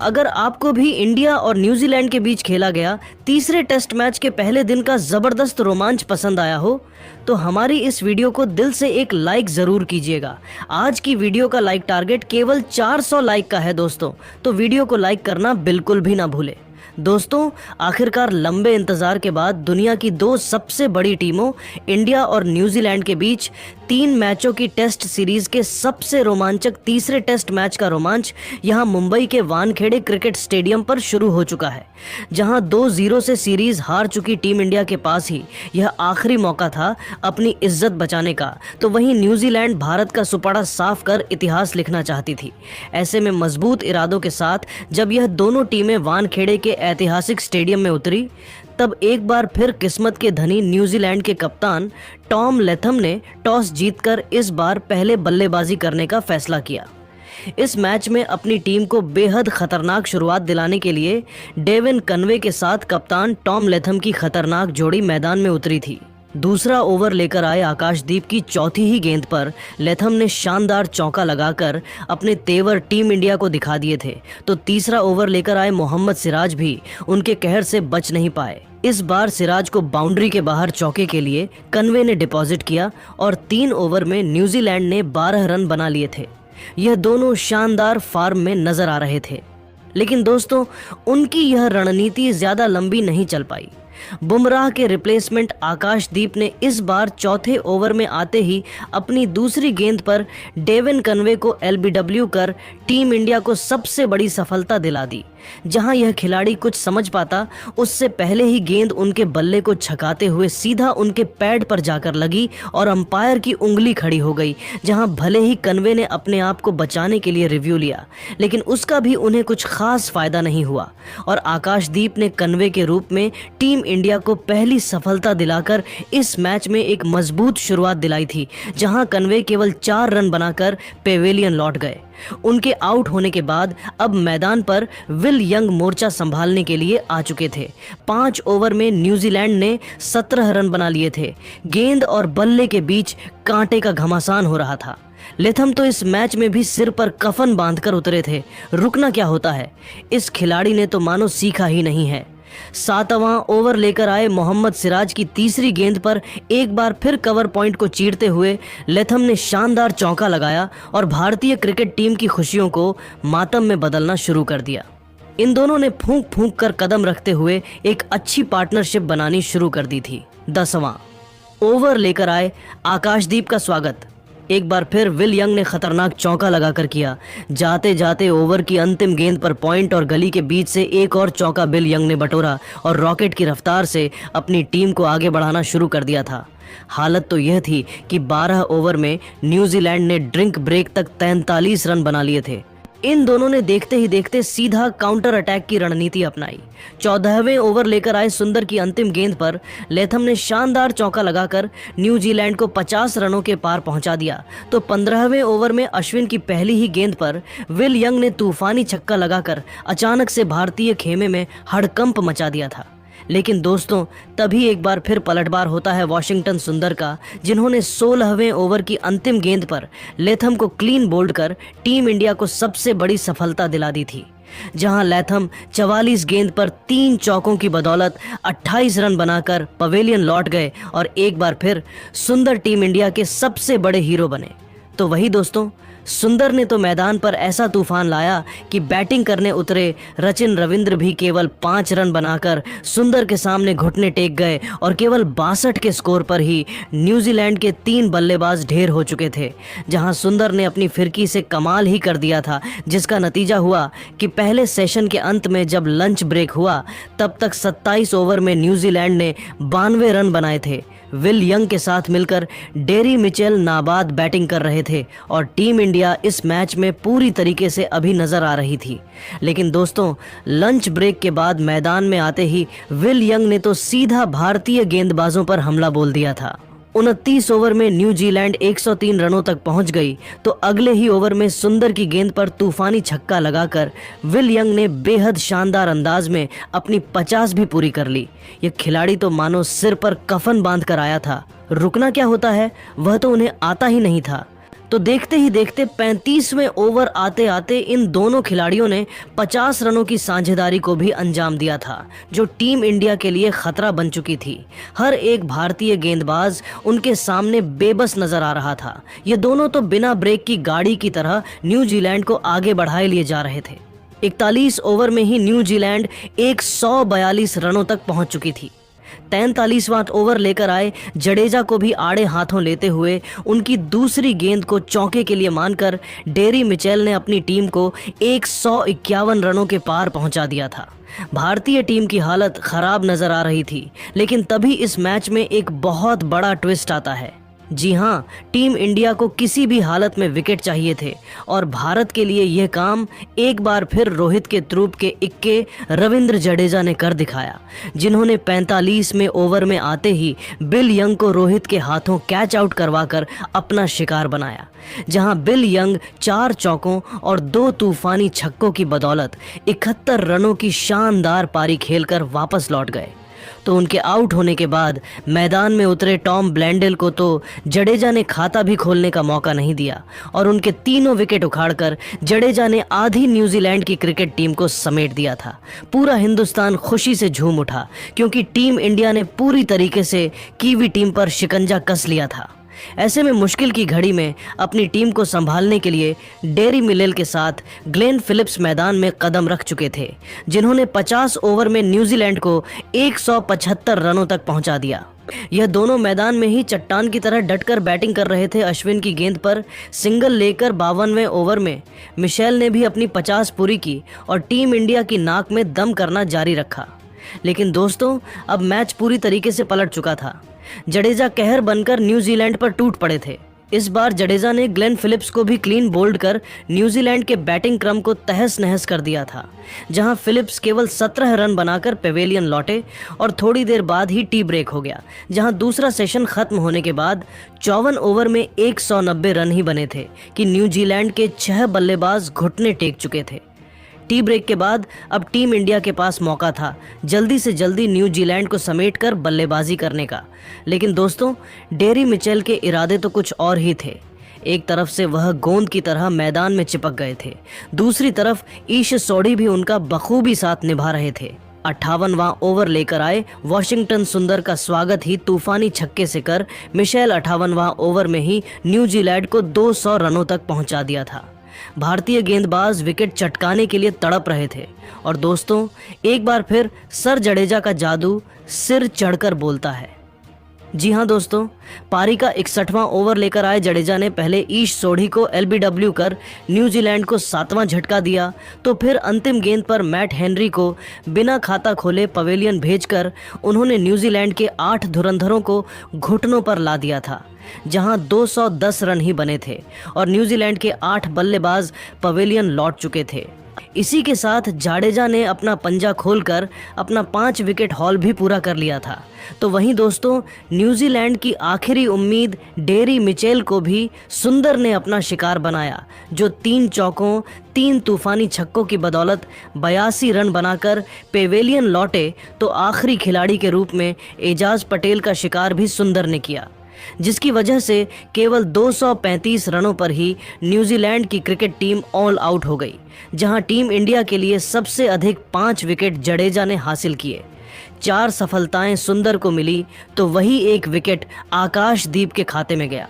अगर आपको भी इंडिया और न्यूजीलैंड के बीच खेला गया तीसरे टेस्ट मैच के पहले दिन का जबरदस्त रोमांच पसंद आया हो तो हमारी इस वीडियो को दिल से एक लाइक जरूर कीजिएगा। आज की वीडियो का लाइक टारगेट केवल 400 लाइक का है दोस्तों, तो वीडियो को लाइक करना बिल्कुल भी ना भूले। दोस्तों, आखिरकार लंबे इंतजार के बाद दुनिया की दो सबसे बड़ी टीमों इंडिया और न्यूजीलैंड के बीच 3 मैचों की टेस्ट सीरीज के सबसे रोमांचक तीसरे टेस्ट मैच का रोमांच यहां मुंबई के वानखेड़े क्रिकेट स्टेडियम पर शुरू हो चुका है, जहां 2-0 से सीरीज हार चुकी टीम इंडिया के पास ही यह आखिरी मौका था अपनी इज्जत बचाने का, तो वहीं न्यूजीलैंड भारत का सुपड़ा साफ कर इतिहास लिखना चाहती थी। ऐसे में मजबूत इरादों के साथ जब यह दोनों टीमें वानखेड़े के ऐतिहासिक स्टेडियम में उतरी, तब एक बार फिर किस्मत के धनी न्यूजीलैंड के कप्तान टॉम लेथम ने टॉस जीतकर इस बार पहले बल्लेबाजी करने का फैसला किया। इस मैच में अपनी टीम को बेहद खतरनाक शुरुआत दिलाने के लिए डेविन कनवे के साथ कप्तान टॉम लेथम की खतरनाक जोड़ी मैदान में उतरी थी। दूसरा ओवर लेकर आए आकाशदीप की चौथी ही गेंद पर लेथम ने शानदार चौका लगाकर अपने तेवर टीम इंडिया को दिखा दिए थे, तो तीसरा ओवर लेकर आए मोहम्मद सिराज भी उनके कहर से बच नहीं पाए। इस बार सिराज को बाउंड्री के बाहर चौके के लिए कनवे ने डिपॉजिट किया और 3 ओवर में न्यूजीलैंड ने 12 रन बना लिए थे। यह दोनों शानदार फॉर्म में नजर आ रहे थे, लेकिन दोस्तों उनकी यह रणनीति ज्यादा लंबी नहीं चल पाई। बुमराह के रिप्लेसमेंट आकाशदीप ने इस बार चौथे ओवर में आते ही अपनी दूसरी गेंद पर डेविन कनवे को एलबीडब्ल्यू कर टीम इंडिया को सबसे बड़ी सफलता दिला दी। जहां यह खिलाड़ी कुछ समझ पाता उससे पहले ही गेंद उनके बल्ले को छकाते हुए सीधा उनके पैड पर जाकर लगी और अंपायर की उंगली खड़ी हो गई। जहां भले ही कनवे ने अपने आप को बचाने के लिए रिव्यू लिया, लेकिन उसका भी उन्हें कुछ खास फायदा नहीं हुआ और आकाशदीप ने कनवे के रूप में टीम इंडिया को पहली सफलता दिलाकर इस मैच में एक मजबूत शुरुआत दिलाई थी। जहां कनवे केवल 4 रन बनाकर पेवेलियन लौट गए। उनके आउट होने के बाद अब मैदान पर विल यंग मोर्चा संभालने के लिए आ चुके थे। 5 ओवर में न्यूजीलैंड ने 17 रन बना लिए थे। गेंद और बल्ले के बीच कांटे का घमासान हो रहा था। लेथम तो इस मैच में भी सिर पर कफन बांधकर उतरे थे। रुकना क्या होता है, इस खिलाड़ी ने तो मानो सीखा ही नहीं है। 7वां ओवर लेकर आए मोहम्मद सिराज की तीसरी गेंद पर एक बार फिर कवर पॉइंट को चीरते हुए लेथम ने शानदार चौका लगाया और भारतीय क्रिकेट टीम की खुशियों को मातम में बदलना शुरू कर दिया। इन दोनों ने फूंक फूंक कर कदम रखते हुए एक अच्छी पार्टनरशिप बनानी शुरू कर दी थी। 10वां ओवर लेकर आए आकाशदीप का स्वागत एक बार फिर विल यंग ने खतरनाक चौका लगाकर किया। जाते जाते ओवर की अंतिम गेंद पर पॉइंट और गली के बीच से एक और चौका विल यंग ने बटोरा और रॉकेट की रफ्तार से अपनी टीम को आगे बढ़ाना शुरू कर दिया था। हालत तो यह थी कि 12 ओवर में न्यूजीलैंड ने ड्रिंक ब्रेक तक 43 रन बना लिए थे। इन दोनों ने देखते ही देखते सीधा काउंटर अटैक की रणनीति अपनाई। 14वें ओवर लेकर आए सुंदर की अंतिम गेंद पर लेथम ने शानदार चौका लगाकर न्यूजीलैंड को 50 रनों के पार पहुंचा दिया, तो 15वें ओवर में अश्विन की पहली ही गेंद पर विल यंग ने तूफानी छक्का लगाकर अचानक से भारतीय खेमे में हड़कंप मचा दिया था। लेकिन दोस्तों तभी एक बार फिर पलटवार होता है वॉशिंगटन सुंदर का, जिन्होंने 16वें ओवर की अंतिम गेंद पर लेथम को क्लीन बोल्ड कर टीम इंडिया को सबसे बड़ी सफलता दिला दी थी। जहां लेथम 44 गेंद पर 3 चौकों की बदौलत 28 रन बनाकर पवेलियन लौट गए और एक बार फिर सुंदर टीम इंडिया के सबसे बड़े हीरो बने। तो वही दोस्तों, सुंदर ने तो मैदान पर ऐसा तूफान लाया कि बैटिंग करने उतरे रचिन रविंद्र भी केवल 5 रन बनाकर सुंदर के सामने घुटने टेक गए और केवल 62 के स्कोर पर ही न्यूजीलैंड के 3 बल्लेबाज ढेर हो चुके थे। जहां सुंदर ने अपनी फिरकी से कमाल ही कर दिया था, जिसका नतीजा हुआ कि पहले सेशन के अंत में जब लंच ब्रेक हुआ तब तक 27 ओवर में न्यूजीलैंड ने 92 रन बनाए थे। विल यंग के साथ मिलकर डेरी मिचेल नाबाद बैटिंग कर रहे थे और टीम इंडिया इस मैच में पूरी तरीके से अभी नजर आ रही थी। लेकिन दोस्तों लंच ब्रेक के बाद मैदान में आते ही विल यंग ने तो सीधा भारतीय गेंदबाजों पर हमला बोल दिया था। 29 ओवर में न्यूजीलैंड 103 रनों तक पहुंच गई, तो अगले ही ओवर में सुंदर की गेंद पर तूफानी छक्का लगाकर विल यंग ने बेहद शानदार अंदाज में अपनी 50 भी पूरी कर ली। ये खिलाड़ी तो मानो सिर पर कफन बांध कर आया था। रुकना क्या होता है वह तो उन्हें आता ही नहीं था। तो देखते ही देखते 35वें ओवर आते आते इन दोनों खिलाड़ियों ने 50 रनों की साझेदारी को भी अंजाम दिया था, जो टीम इंडिया के लिए खतरा बन चुकी थी। हर एक भारतीय गेंदबाज उनके सामने बेबस नजर आ रहा था। ये दोनों तो बिना ब्रेक की गाड़ी की तरह न्यूजीलैंड को आगे बढ़ाए लिए जा रहे थे। 41 ओवर में ही न्यूजीलैंड 142 रनों तक पहुंच चुकी थी। 43वां ओवर लेकर आए जडेजा को भी आड़े हाथों लेते हुए उनकी दूसरी गेंद को चौके के लिए मानकर डेरी मिचेल ने अपनी टीम को 151 रनों के पार पहुंचा दिया था। भारतीय टीम की हालत खराब नजर आ रही थी, लेकिन तभी इस मैच में एक बहुत बड़ा ट्विस्ट आता है। जी हाँ, टीम इंडिया को किसी भी हालत में विकेट चाहिए थे और भारत के लिए यह काम एक बार फिर रोहित के त्रुप के इक्के रविंद्र जडेजा ने कर दिखाया, जिन्होंने 45वें ओवर में आते ही बिल यंग को रोहित के हाथों कैच आउट करवाकर अपना शिकार बनाया। जहां बिल यंग 4 चौकों और 2 तूफानी छक्कों की बदौलत 71 रनों की शानदार पारी खेलकर वापस लौट गए। तो उनके आउट होने के बाद मैदान में उतरे टॉम ब्लैंडेल को तो जडेजा ने खाता भी खोलने का मौका नहीं दिया और उनके तीनों विकेट उखाड़कर जडेजा ने आधी न्यूजीलैंड की क्रिकेट टीम को समेट दिया था। पूरा हिंदुस्तान खुशी से झूम उठा, क्योंकि टीम इंडिया ने पूरी तरीके से कीवी टीम पर शिकंजा कस लिया था। ऐसे में मुश्किल की घड़ी में अपनी टीम को संभालने के लिए डेरी मिलेल के साथ ग्लेन फिलिप्स मैदान में कदम रख चुके थे, जिन्होंने 50 ओवर में न्यूजीलैंड को 175 रनों तक पहुंचा दिया। यह दोनों मैदान में ही चट्टान की तरह डटकर बैटिंग कर रहे थे। अश्विन की गेंद पर सिंगल लेकर 52वें ओवर में मिशेल ने भी अपनी 50 पूरी की और टीम इंडिया की नाक में दम करना जारी रखा। लेकिन दोस्तों, अब मैच पूरी तरीके से पलट चुका था। जडेजा कहर बनकर न्यूजीलैंड पर टूट पड़े थे। इस बार जडेजा ने ग्लेन फिलिप्स को भी क्लीन बोल्ड कर न्यूजीलैंड के बैटिंग क्रम को तहस नहस कर दिया था, जहां फिलिप्स केवल 17 रन बनाकर पेवेलियन लौटे और थोड़ी देर बाद ही टी ब्रेक हो गया, जहां दूसरा सेशन खत्म होने के बाद 54 ओवर में 190 रन ही बने थे कि न्यूजीलैंड के 6 बल्लेबाज घुटने टेक चुके थे। टी ब्रेक के बाद अब टीम इंडिया के पास मौका था जल्दी से जल्दी न्यूजीलैंड को समेटकर बल्लेबाजी करने का। लेकिन दोस्तों, डेरी मिचेल के इरादे तो कुछ और ही थे। एक तरफ से वह गोंद की तरह मैदान में चिपक गए थे, दूसरी तरफ ईश सोढ़ी भी उनका बखूबी साथ निभा रहे थे। 58वां ओवर लेकर आए वॉशिंगटन सुंदर का स्वागत ही तूफानी छक्के से कर मिशेल 58वां ओवर में ही न्यूजीलैंड को 200 रनों तक पहुंचा दिया था। भारतीय गेंदबाज विकेट चटकाने के लिए तड़प रहे थे और दोस्तों, एक बार फिर सर जडेजा का जादू सिर चढ़कर बोलता है। जी हां दोस्तों, पारी का 61वां ओवर लेकर आए जडेजा ने पहले ईश सोढ़ी को एलबीडब्ल्यू कर न्यूजीलैंड को 7वां झटका दिया, तो फिर अंतिम गेंद पर मैट हेनरी को बिना खाता खोले पवेलियन भेजकर उन्होंने न्यूजीलैंड के 8 धुरंधरों को घुटनों पर ला दिया था, जहां 210 रन ही बने थे और न्यूजीलैंड के 8 बल्लेबाज पवेलियन लौट चुके थे। इसी के साथ जाडेजा ने अपना पंजा खोलकर अपना 5 विकेट हॉल भी पूरा कर लिया था। तो वहीं दोस्तों, न्यूजीलैंड की आखिरी उम्मीद डेरी मिचेल को भी सुंदर ने अपना शिकार बनाया, जो 3 चौकों 3 तूफानी छक्कों की बदौलत 82 रन बनाकर पेवेलियन लौटे। तो आखिरी खिलाड़ी के रूप में एजाज पटेल का शिकार भी सुंदर ने किया, जिसकी वजह से केवल 235 रनों पर ही न्यूजीलैंड की क्रिकेट टीम ऑल आउट हो गई, जहां टीम इंडिया के लिए सबसे अधिक 5 विकेट जडेजा ने हासिल किए। 4 सफलताएं सुंदर को मिली तो वही 1 विकेट आकाशदीप के खाते में गया।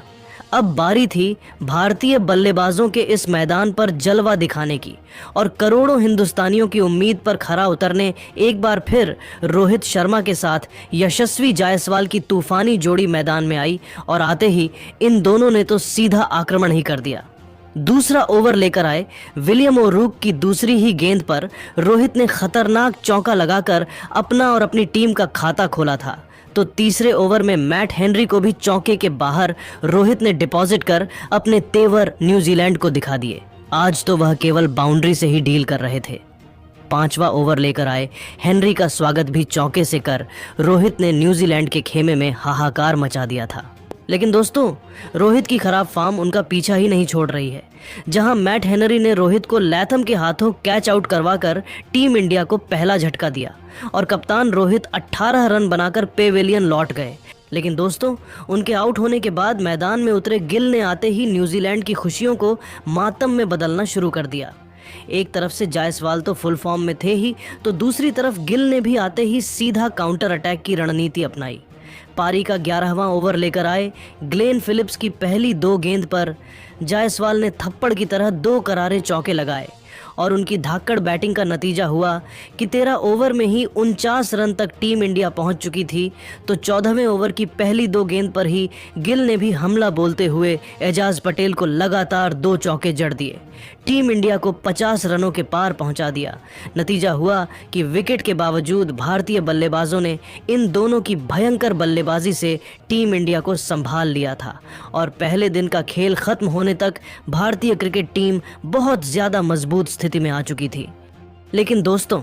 अब बारी थी भारतीय बल्लेबाजों के इस मैदान पर जलवा दिखाने की और करोड़ों हिंदुस्तानियों की उम्मीद पर खरा उतरने एक बार फिर रोहित शर्मा के साथ यशस्वी जायसवाल की तूफानी जोड़ी मैदान में आई और आते ही इन दोनों ने तो सीधा आक्रमण ही कर दिया। दूसरा ओवर लेकर आए विलियम ओरूक की दूसरी ही गेंद पर रोहित ने खतरनाक चौका लगाकर अपना और अपनी टीम का खाता खोला था। तो तीसरे ओवर में मैट हेनरी को भी चौके के बाहर रोहित ने डिपॉजिट कर अपने तेवर न्यूजीलैंड को दिखा दिए। आज तो वह केवल बाउंड्री से ही डील कर रहे थे। 5वां ओवर लेकर आए हेनरी का स्वागत भी चौके से कर रोहित ने न्यूजीलैंड के खेमे में हाहाकार मचा दिया था। लेकिन दोस्तों, रोहित की खराब फॉर्म उनका पीछा ही नहीं छोड़ रही है, जहां मैट हेनरी ने रोहित को लैथम के हाथों कैच आउट करवाकर टीम इंडिया को पहला झटका दिया और कप्तान रोहित 18 रन बनाकर पेवेलियन लौट गए। लेकिन दोस्तों, उनके आउट होने के बाद मैदान में उतरे गिल ने आते ही न्यूजीलैंड की खुशियों को मातम में बदलना शुरू कर दिया। एक तरफ से जायसवाल तो फुल फॉर्म में थे ही, तो दूसरी तरफ गिल ने भी आते ही सीधा काउंटर अटैक की रणनीति अपनाई। पारी का 11वां ओवर लेकर आए ग्लेन फिलिप्स की पहली 2 गेंद पर जायसवाल ने थप्पड़ की तरह 2 करारे चौके लगाए और उनकी धाकड़ बैटिंग का नतीजा हुआ कि 13 ओवर में ही 49 रन तक टीम इंडिया पहुंच चुकी थी। तो 14वें ओवर की पहली 2 गेंद पर ही गिल ने भी हमला बोलते हुए एजाज पटेल को लगातार 2 चौके जड़ दिए। टीम इंडिया को 50 रनों के पार पहुंचा दिया। नतीजा हुआ कि विकेट के बावजूद भारतीय बल्लेबाजों ने इन दोनों की भयंकर बल्लेबाजी से टीम इंडिया को संभाल लिया था और पहले दिन का खेल खत्म होने तक भारतीय क्रिकेट टीम बहुत ज़्यादा मजबूत स्थिति में आ चुकी थी। लेकिन दोस्तों,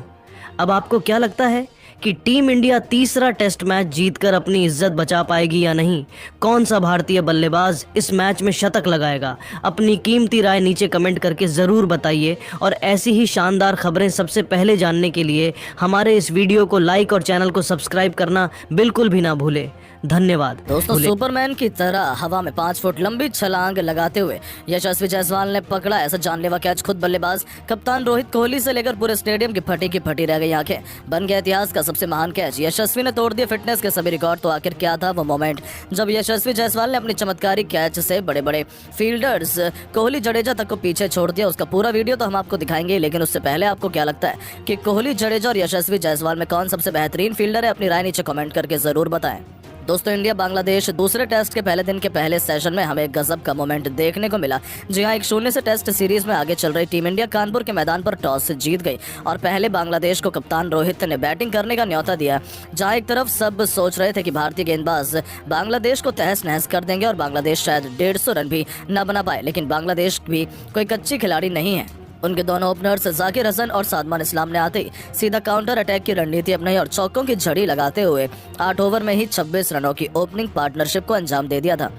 अब आपको क्या लगता है कि टीम इंडिया तीसरा टेस्ट मैच जीतकर अपनी इज्जत बचा पाएगी या नहीं? कौन सा भारतीय बल्लेबाज इस मैच में शतक लगाएगा? अपनी कीमती राय नीचे कमेंट करके ज़रूर बताइए और ऐसी ही शानदार खबरें सबसे पहले जानने के लिए हमारे इस वीडियो को लाइक और चैनल को सब्सक्राइब करना बिल्कुल भी ना भूले। धन्यवाद। दोस्तों, सुपरमैन की तरह हवा में 5 फुट लंबी छलांग लगाते हुए यशस्वी जायसवाल ने पकड़ा ऐसा जानलेवा कैच। खुद बल्लेबाज कप्तान रोहित कोहली से लेकर पूरे स्टेडियम की फटी रह गई आंखें। बन गया इतिहास का सबसे महान कैच। यशस्वी ने तोड़ दिए फिटनेस के सभी रिकॉर्ड। तो आखिर क्या था वो मोमेंट जब यशस्वी जायसवाल ने अपनी चमत्कारी कैच से बड़े बड़े फील्डर्स कोहली जडेजा तक को पीछे छोड़ दिया? उसका पूरा वीडियो तो हम आपको दिखाएंगे, लेकिन उससे पहले आपको क्या लगता है कि कोहली, जडेजा और यशस्वी जायसवाल में कौन सबसे बेहतरीन फील्डर है? अपनी राय नीचे कमेंट करके जरूर बताएं। दोस्तों, इंडिया बांग्लादेश दूसरे टेस्ट के पहले दिन के पहले सेशन में हमें गजब का मोमेंट देखने को मिला। जी हां, 1-0 से टेस्ट सीरीज में आगे चल रही टीम इंडिया कानपुर के मैदान पर टॉस जीत गई और पहले बांग्लादेश को कप्तान रोहित ने बैटिंग करने का न्योता दिया। जहां एक तरफ सब सोच रहे थे कि भारतीय गेंदबाज बांग्लादेश को तहस नहस कर देंगे और बांग्लादेश शायद 150 रन भी न बना पाए, लेकिन बांग्लादेश भी कोई कच्ची खिलाड़ी नहीं है। उनके दोनों ओपनर्स जाकिर हसन और सादमान इस्लाम ने आते ही सीधा काउंटर अटैक की रणनीति अपनाई और चौकों की झड़ी लगाते हुए 8 ओवर में ही 26 रनों की ओपनिंग पार्टनरशिप को अंजाम दे दिया था।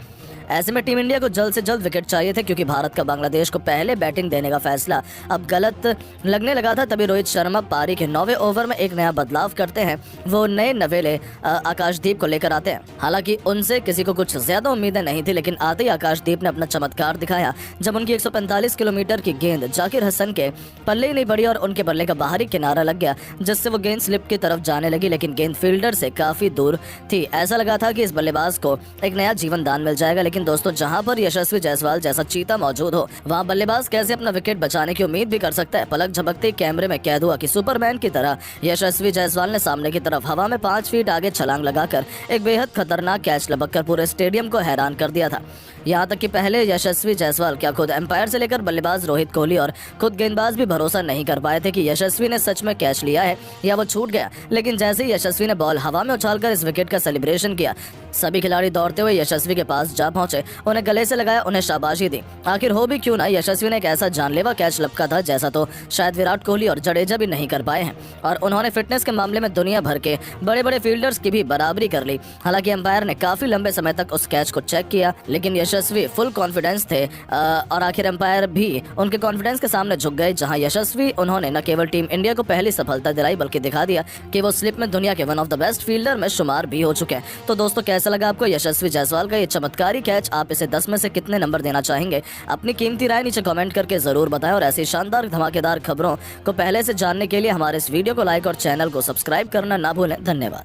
ऐसे में टीम इंडिया को जल्द से जल्द विकेट चाहिए थे, क्योंकि भारत का बांग्लादेश को पहले बैटिंग देने का फैसला अब गलत लगने लगा था। तभी रोहित शर्मा पारी के 9वें ओवर में एक नया बदलाव करते हैं। वो नए नवेले आकाशदीप को लेकर आते हैं। हालांकि उनसे किसी को कुछ ज्यादा उम्मीदें नहीं थी, लेकिन आते ही आकाशदीप ने अपना चमत्कार दिखाया जब उनकी 145 किलोमीटर की गेंद जाकिर हसन के पल्ले ही नहीं बढ़ी और उनके बल्ले का बाहरी किनारा लग गया, जिससे वो गेंद स्लिप की तरफ जाने लगी, लेकिन गेंद फील्डर से काफी दूर थी। ऐसा लगा था कि इस बल्लेबाज को एक नया जीवन दान मिल जाएगा, लेकिन दोस्तों, जहां पर यशस्वी जायसवाल जैसा चीता मौजूद हो, वहां बल्लेबाज कैसे अपना विकेट बचाने की उम्मीद भी कर सकता है? पलक झपकते ही कैमरे में कैद हुआ कि सुपरमैन की तरह यशस्वी जायसवाल ने सामने की तरफ हवा में 5 फीट आगे छलांग लगाकर एक बेहद खतरनाक कैच लपककर पूरे स्टेडियम को हैरान कर दिया था। यहाँ तक कि पहले यशस्वी जायसवाल क्या खुद एम्पायर से लेकर बल्लेबाज रोहित कोहली और खुद गेंदबाज भी भरोसा नहीं कर पाए थे कि यशस्वी ने सच में कैच लिया है या वो छूट गया। लेकिन जैसे ही यशस्वी ने बॉल हवा में उछालकर इस विकेट का सेलिब्रेशन किया, सभी खिलाड़ी दौड़ते हुए यशस्वी के पास जा पहुंचे, उन्हें गले से लगाया, उन्हें शाबाशी दी। आखिर हो भी क्यों ना, यशस्वी ने एक ऐसा जानलेवा कैच लपका था जैसा तो शायद विराट कोहली और जडेजा भी नहीं कर पाए हैं, और उन्होंने फिटनेस के मामले में दुनिया भर के बड़े बड़े फील्डर्स की भी बराबरी कर ली। हालांकि एम्पायर ने काफी लंबे समय तक उस कैच को चेक किया, लेकिन यशस्वी फुल कॉन्फिडेंस थे और आखिर एम्पायर भी उनके कॉन्फिडेंस के सामने झुक गए। जहां यशस्वी उन्होंने न केवल टीम इंडिया को पहली सफलता दिलाई, बल्कि दिखा दिया कि वो स्लिप में दुनिया के one of the best fielder में शुमार भी हो चुके हैं। तो दोस्तों, कैसा लगा आपको यशस्वी जायसवाल का ये चमत्कारी कैच? आप इसे 10 में से कितने नंबर देना चाहेंगे? अपनी कीमती राय नीचे कमेंट करके जरूर बताएं और ऐसी शानदार धमाकेदार खबरों को पहले से जानने के लिए हमारे इस वीडियो को लाइक और चैनल को सब्सक्राइब करना ना भूलें। धन्यवाद।